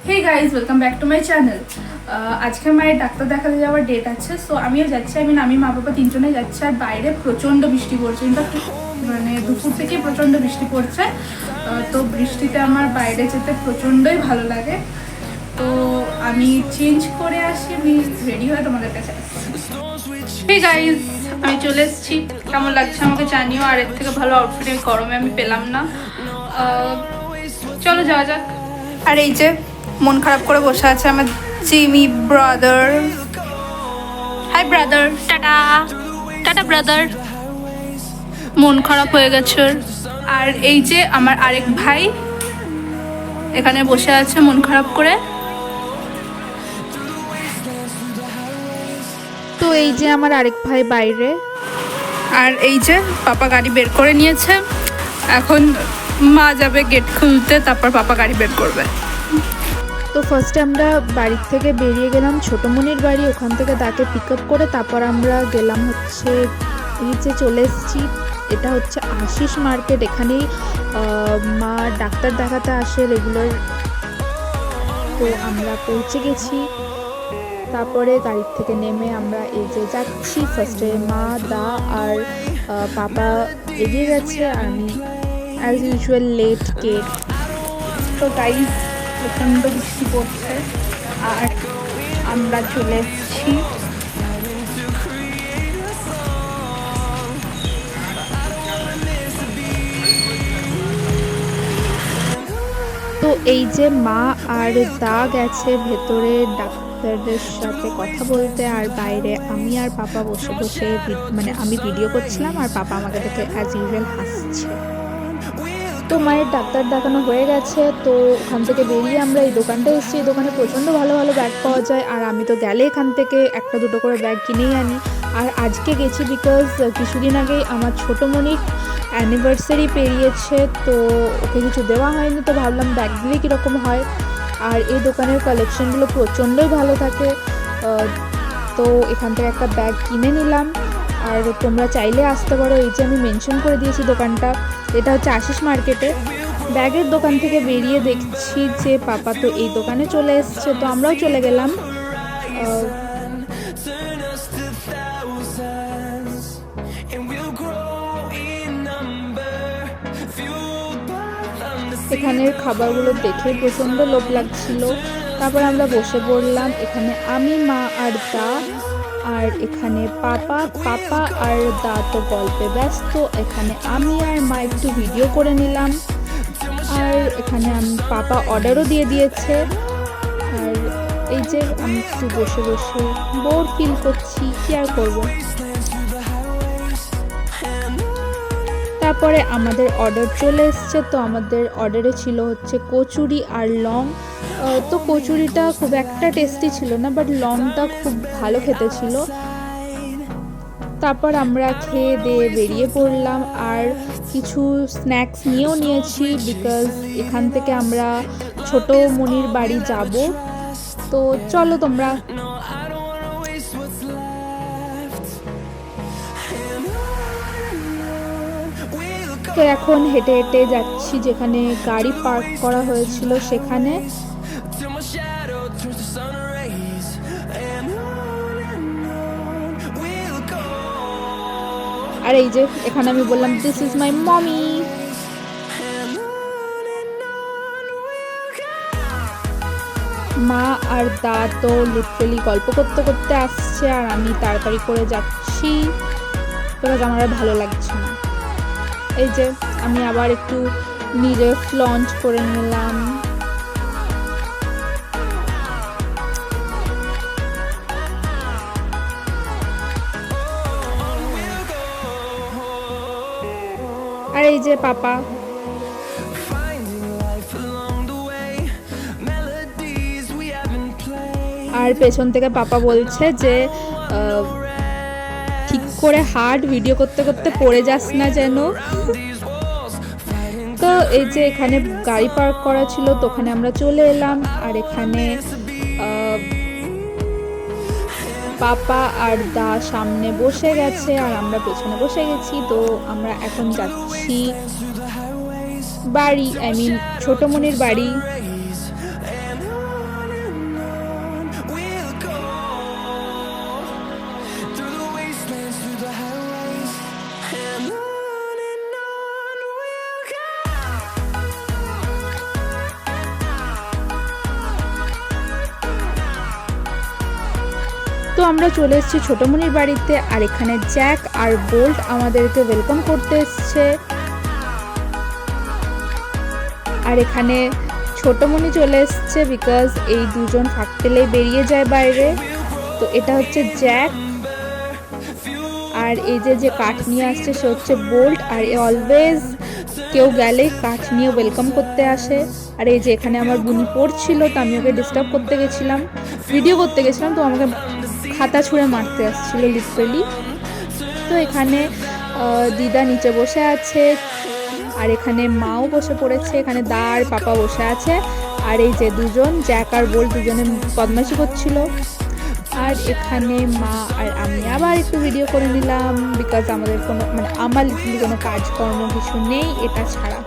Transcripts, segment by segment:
Hey guys, welcome back to my channel. আজকে মায়ের doctor দেখাতে যাওয়ার ডেট আছে, সো আমিও যাচ্ছি। আমি মা বাবা তিনজনে যাচ্ছি। আর বাইরে প্রচণ্ড বৃষ্টি পড়ছে, ইনফ্যাক্ট মানে দুপুর থেকে প্রচণ্ড বৃষ্টি পড়ছে। তো বৃষ্টিতে আমার বাইরে যেতে প্রচণ্ডই ভালো লাগে। তো আমি চেঞ্জ করে আসি, আমি রেডি হয়ে তোমাদের কাছে আসছি। হে গাইজ, আমি চলে এসেছি। কেমন লাগছে আমাকে জানিও। আর এর থেকে ভালো আউটফিট এই গরমে আমি পেলাম না। চলো যাওয়া যাক। আর এই যে মন খারাপ করে বসে আছে আমার Jimmy brother. Hi brother, tata tata brother. মন খারাপ হয়ে গেছে। আর এই যে আমার আরেক ভাই এখানে বসে আছে মন খারাপ করে। তো এই যে আমার আরেক ভাই বাইরে। আর এই যে পাপা গাড়ি বের করে নিয়েছে। এখন মা যাবে গেট খুলতে, তারপর পাপা গাড়ি বের করবে। তো ফার্স্টে আমরা বাড়ির থেকে বেরিয়ে গেলাম ছোটোমণির বাড়ি, ওখান থেকে তাকে পিক আপ করে তারপর আমরা গেলাম হচ্ছে এই যে চলে এসেছি। এটা হচ্ছে আশিস মার্কেট। এখানেই মা ডাক্তার দেখাতে আসে রেগুলার। তো আমরা পৌঁছে গেছি। তারপরে গাড়ির থেকে নেমে আমরা এই যে যাচ্ছি। ফার্স্টে মা, দা আর পাপা এগিয়ে গেছে, আর আমি অ্যাজ ইউজুয়াল লেট কেক। তো গাইজ প্রচণ্ড বৃষ্টি পড়ছে আর আমরা চলে এসেছি। তো এই যে মা আর দা গেছে ভেতরে ডাক্তারদের সাথে কথা বলতে, আর বাইরে আমি আর পাপা বসে বসে মানে আমি ভিডিও করছিলাম আর পাপা আমাকে দেখে অ্যাজ ইউজুয়াল হাসছে। তো মায়ের ডাক্তার দেখানো হয়ে গেছে। তো ওখান থেকে বেরিয়ে আমরা এই দোকানটা এসেছি। এই দোকানে প্রচণ্ড ভালো ভালো ব্যাগ পাওয়া যায়, আর আমি তো গেলে এখান থেকে একটা দুটো করে ব্যাগ কিনেই আনি। আর আজকে গেছি বিকজ কিছুদিন আগেই আমার ছোটোমণির অ্যানিভার্সারি পেরিয়েছে, তো ওকে কিছু দেওয়া হয়নি। তো ভাবলাম ব্যাগ দিলে কীরকম হয়। আর এই দোকানের কালেকশনগুলো প্রচণ্ডই ভালো থাকে। তো এখান থেকে একটা ব্যাগ কিনে নিলাম। আর তোমরা চাইলে আসতে পারো। এই যে আমি মেনশন করে দিয়েছি দোকানটা, এটা হচ্ছে আশিস মার্কেটে। ব্যাগের দোকান থেকে বেরিয়ে দেখছি যে পাপা তো এই দোকানে চলে এসছে, তো আমরাও চলে গেলাম। এখানের খাবারগুলো দেখে প্রচণ্ড লোভ লাগছিল। তারপর আমরা বসে পড়লাম। এখানে আমি, মা আর দা, আর এখানে পাপা আর দা তো গল্পে ব্যস্ত। এখানে আমি আর মা একটু ভিডিও করে নিলাম। আর এখানে পাপা অর্ডারও দিয়ে দিয়েছে। আর এই যে আমি একটু বসে বসে বোর ফিল করছি, কি আর করবো। তারপরে আমাদের অর্ডার চলে এসছে। তো আমাদের অর্ডারে ছিল হচ্ছে কচুরি আর লং। তো কচুরিটা খুব একটা টেস্টি ছিল না, বাট লংটা খুব ভালো খেতে ছিল। তারপর আমরা খেয়ে দিয়ে বেরিয়ে পড়লাম আর কিছু স্ন্যাক্স নিয়েও নিয়েছি, বিকজ এখান থেকে আমরা ছোটোমণির বাড়ি যাব। তো চলো তোমরা। তো এখন হেঁটে হেঁটে যাচ্ছি যেখানে গাড়ি পার্ক করা হয়েছিল সেখানে। আর এই যে এখানে আমি বললাম দিস ইজ মাই মমি। মা আর দা তো লিটারালি গল্প করতে করতে আসছে, আর আমি তাড়াতাড়ি করে যাচ্ছি বিকজ আমার আর ভালো লাগছে না। এই যে আমি আবার একটু নিজে লঞ্চ করে নিলাম। আর এই যে পাপা। আর পেছন থেকে পাপা বলছে যে ঠিক করে হার্ট ভিডিও করতে করতে পড়ে যাস না যেন। তো এই যে এখানে গাড়ি পার্ক করা ছিল, তো ওখানে আমরা চলে এলাম। আর এখানে পাপা আর দা সামনে বসে গেছে আর আমরা পেছনে বসে গেছি। তো আমরা এখন যাচ্ছি বাড়ি, ছোটোমণির বাড়ি। তো আমরা চলে এসেছি ছোটমণির বাড়িতে, আর এখানে জ্যাক আর বোল্ট আমাদেরকে ওয়েলকাম করতে এসছে। আর এখানে ছোটমণি চলে এসছে বিকজ এই দুজন ফাঁক পেলেই বেরিয়ে যায় বাইরে। তো এটা হচ্ছে জ্যাক, আর এই যে কাঠ নিয়ে আসছে সে হচ্ছে বোল্ট। আর এ অলওয়েজ কেউ গেলে কাঠ নিয়ে ওয়েলকাম করতে আসে। আর এই যে এখানে আমার বুনি পড়ছিল, তো আমি ওকে ডিস্টার্ব করতে গেছিলাম, ভিডিও করতে গেছিলাম, তো আমাকে খাতা ছুঁড়ে মারতে আসছিল লিটারেলি। তো এখানে দিদা নিচে বসে আছে, আর এখানে মাও বসে পড়েছে, এখানে দা আর পাপা বসে আছে। আর এই যে দুজন জ্যাক আর বোল্ট দুজনে বদমাশি করছিল। আর এখানে মা আর আমি আবার একটু ভিডিও করে নিলাম বিকজ আমাদের কোনো আমার লিটারলি কোনো কাজকর্ম কিছু নেই এটা ছাড়া।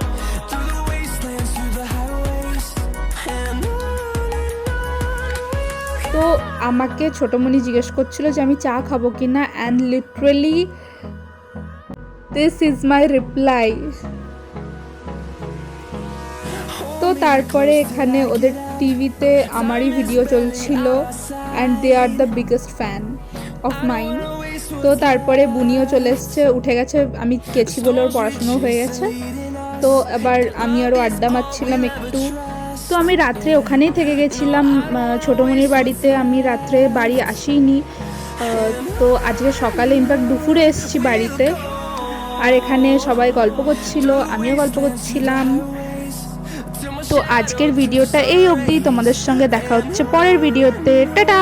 তো আমাকে ছোটমণি জিজ্ঞেস করছিল যে আমি চা খাবো কি না, and literally this is my reply. তো তারপরে এখানে ওদের টিভিতে আমারই ভিডিও চলছিল, and they are the biggest fan of mine. তো তারপরে বুনিও চলে এসছে, উঠে গেছে, আমি গেছি বলে ওর পড়াশুনো হয়ে গেছে। তো এবার আমি আরও আড্ডা মারছিলাম একটু। তো আমি রাত্রে ওখানেই থেকে গেছিলাম ছোটমণির বাড়িতে, আমি রাত্রে বাড়ি আসিনি। তো আজকে সকালে ইনফ্যাক্ট দুপুরে এসেছি বাড়িতে। আর এখানে সবাই গল্প করছিল, আমিও গল্প করছিলাম। তো আজকের ভিডিওটা এই অবধি, তোমাদের সঙ্গে দেখা হচ্ছে পরের ভিডিওতে। টাটা।